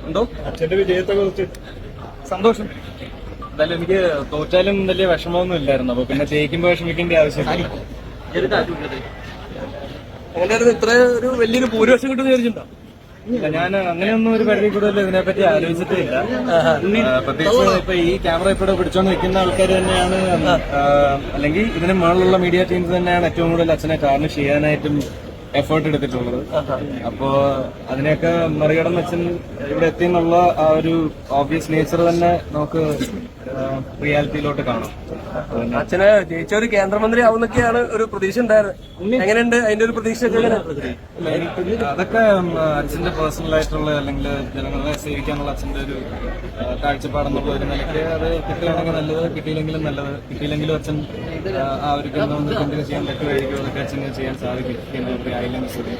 എന്തോ അച്ഛന്റെ വിജയത്തെ കുറിച്ച് സന്തോഷം. എന്തായാലും എനിക്ക് തോറ്റാലും വലിയ വിഷമമൊന്നും ഇല്ലായിരുന്നു. അപ്പൊ പിന്നെ ജയിക്കുമ്പോ വിഷമിക്കേണ്ട ആവശ്യമില്ല. അങ്ങനെയായിരുന്നു ഇത്ര ഒരു വലിയൊരു ഭൂരിപക്ഷം കിട്ടുന്ന വിചാരിച്ചിട്ടുണ്ടോ? ഞാൻ അങ്ങനെയൊന്നും ഒരു പരിധി കൂടുതൽ ഇതിനെപ്പറ്റി ആലോചിച്ചിട്ടേ ഇല്ല. പ്രത്യേകിച്ച് ഇപ്പൊ ഈ ക്യാമറ ഇപ്പോഴും പിടിച്ചോണ്ട് നിൽക്കുന്ന ആൾക്കാർ തന്നെയാണ്, അല്ലെങ്കിൽ ഇതിന് മുകളിലുള്ള മീഡിയ ടീംസ് തന്നെയാണ് ഏറ്റവും കൂടുതൽ അച്ഛനെ ടാർണിഷ് ചെയ്യാനായിട്ടും എഫേർട്ട് എടുത്തിട്ടുള്ളത്. അപ്പോ അതിനെയൊക്കെ മറികടന്ന് അച്ഛൻ ഇവിടെ എത്തിയെന്നുള്ള ആ ഒരു ഓബ്വിയസ് നേച്ചർ തന്നെ നമുക്ക് റിയാലിറ്റിയിലോട്ട് കാണാം. അച്ഛനെ ജയിച്ച ഒരു കേന്ദ്രമന്ത്രി ആവുന്നൊക്കെയാണ് ഒരു പ്രതീക്ഷ ഉണ്ടായിരുന്നത്. എങ്ങനെയുണ്ട് അതിന്റെ ഒരു പ്രതീക്ഷ? അതൊക്കെ അച്ഛന്റെ പേഴ്സണൽ ആയിട്ടുള്ള അല്ലെങ്കിൽ ജനങ്ങളെ സേവിക്കാനുള്ള അച്ഛന്റെ ഒരു കാഴ്ചപ്പാടെന്നുള്ള ഒരു നിലയ്ക്ക് അത് കിട്ടുകയാണെങ്കിൽ നല്ലത്, കിട്ടിയില്ലെങ്കിലും നല്ലത്. കിട്ടിയില്ലെങ്കിലും അച്ഛൻ ആ ഒരു കേന്ദ്രമന്ത്രി കണ്ടിന്യൂ ചെയ്യാൻ പറ്റുമായിരിക്കും. അതൊക്കെ അച്ഛന് ചെയ്യാൻ സാധിക്കും. കേന്ദ്രമന്ത്രി ആയില്ലെങ്കിൽ ശരി.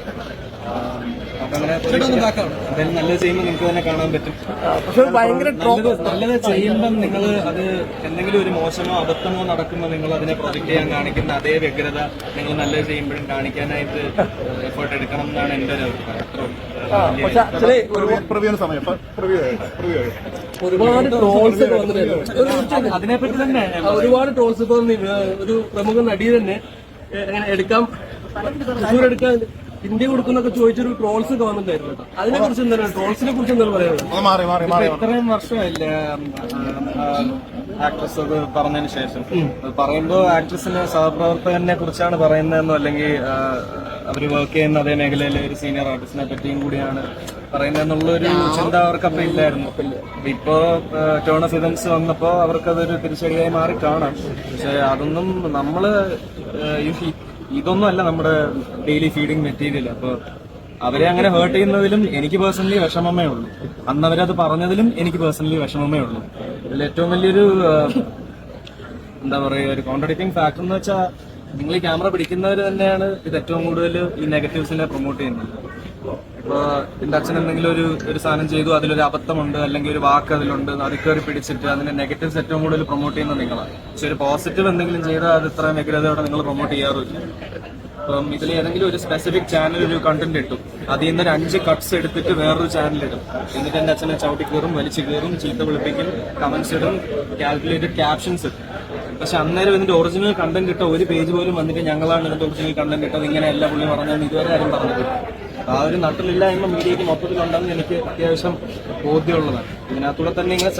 അതങ്ങനെ എന്തായാലും നല്ലത് ചെയ്യുമ്പോൾ നിങ്ങൾക്ക് തന്നെ കാണാൻ പറ്റും. പക്ഷെ ഭയങ്കര നല്ലത് ചെയ്യുമ്പം നിങ്ങൾ അത് എന്തെങ്കിലും ഒരു മോശമോ അബദ്ധമോ നടക്കുമ്പോൾ നിങ്ങൾ അതിനെ പ്രൊജക്ട് ചെയ്യാൻ കാണിക്കുന്ന അതേ വ്യഗ്രത നിങ്ങൾ നല്ലത് ചെയ്യുമ്പോഴും കാണിക്കാനായിട്ട് എഫേർട്ട് എടുക്കണം എന്നാണ് എന്റെ ഒരു ഒരുപാട് ട്രോൾസ് അതിനെപ്പറ്റി തന്നെ ഒരുപാട് ട്രോൾസ് ഇപ്പൊ ഒരു പ്രമുഖ നടി തന്നെ എങ്ങനെ എടുക്കാം ഇന്ത്യ കൊടുക്കുന്നൊക്കെ ചോദിച്ചൊരു ട്രോൾസ് ഗവൺമെന്റായിരുന്നു കേട്ടോ. അതിനെ കുറിച്ച് എന്താണ്, ട്രോൾസിനെ കുറിച്ച് എന്താണ് പറയുന്നത്? ഇത്രയും വർഷമല്ലേ ആക്ട്രസ് അത് പറഞ്ഞതിന് ശേഷം പറയുമ്പോൾ ആക്ട്രസിന് സഹപ്രവർത്തകനെ കുറിച്ചാണ് പറയുന്നതെന്നോ അല്ലെങ്കിൽ അവര് വർക്ക് ചെയ്യുന്ന അതേ മേഖലയിലെ ഒരു സീനിയർ ആർട്ടിസ്റ്റിനെ പറ്റിയും കൂടിയാണ് പറയുന്നതെന്നുള്ളൊരു ചിന്ത അവർക്കപ്പം ഇല്ലായിരുന്നു. ഇപ്പോ ടേൺ ഓഫ് ഇവന്റ്സ് വന്നപ്പോ അവർക്കതൊരു തിരിച്ചടിയായി മാറി കാണാം. പക്ഷെ അതൊന്നും നമ്മള് ഇതൊന്നും അല്ല നമ്മുടെ ഡെയിലി ഫീഡിങ് മെറ്റീരിയൽ. അപ്പൊ അവരെ അങ്ങനെ ഹേർട്ട് ചെയ്യുന്നതിലും എനിക്ക് പേഴ്സണലി വിഷമമേ ഉള്ളൂ. അന്ന് അവരത് പറഞ്ഞതിലും എനിക്ക് പേഴ്സണലി വിഷമമേ ഉള്ളൂ. ഇതിൽ ഏറ്റവും വലിയൊരു എന്താ പറയുക, ഒരു കോൺട്രഡിക്റ്റിംഗ് ഫാക്ടർ എന്ന് വെച്ചാൽ നിങ്ങൾ ഈ ക്യാമറ പിടിക്കുന്നവർ തന്നെയാണ് ഇത് ഏറ്റവും കൂടുതൽ ഈ നെഗറ്റീവ്സിനെ പ്രൊമോട്ട് ചെയ്യുന്നത്. ഇപ്പൊ എന്റെ അച്ഛൻ എന്തെങ്കിലും ഒരു സാധനം ചെയ്തു, അതിലൊരു അബദ്ധമുണ്ട് അല്ലെങ്കിൽ ഒരു വാക്ക് അതിലുണ്ട്, അത് കയറി പിടിച്ചിട്ട് അതിന്റെ നെഗറ്റീവ്സ് ഏറ്റവും കൂടുതൽ പ്രൊമോട്ട് ചെയ്യുന്നത് നിങ്ങളാണ്. പക്ഷെ ഒരു പോസിറ്റീവ് എന്തെങ്കിലും ചെയ്താൽ അത് ഇത്ര വ്യഗ്രതയോടെ നിങ്ങൾ പ്രൊമോട്ട് ചെയ്യാറില്ല. അപ്പം ഇതിൽ ഏതെങ്കിലും ഒരു സ്പെസിഫിക് ചാനൽ ഒരു കണ്ടന്റ് ഇട്ടു, അതിൽ നിന്ന് ഒരു 5 കട്ട്സ് എടുത്തിട്ട് വേറൊരു ചാനലിടും, എന്നിട്ട് എന്റെ അച്ഛനെ ചവിട്ടി കയറും, വലിച്ചു കയറും, ചീത്ത വിളിപ്പിക്കും, കമന്റ്സ് ഇടും, കാൽക്കുലേറ്റഡ് ക്യാപ്ഷൻസ് ഇടും. പക്ഷെ അന്നേരം ഇതിന്റെ ഒറിജിനൽ കണ്ടന്റ് ഇട്ട ഒരു പേജ് പോലും വന്നിട്ട് ഞങ്ങളാണ് ഇതിന്റെ ഒറിജിനൽ കണ്ടന്റ് ഇട്ടത്, ഇങ്ങനെ എല്ലാ പുള്ളി പറഞ്ഞതെന്ന് ഇതുവരെ ആരും പറഞ്ഞിട്ടില്ല. ആ ഒരു നട്ടിലില്ലായ്മ മീഡിയയ്ക്ക് മൊത്തത്തിലുണ്ടെന്ന് എനിക്ക് അത്യാവശ്യം ബോധ്യമുള്ളതാണ്. ഇതിനകത്തൂടെ തന്നെ ഇങ്ങനെ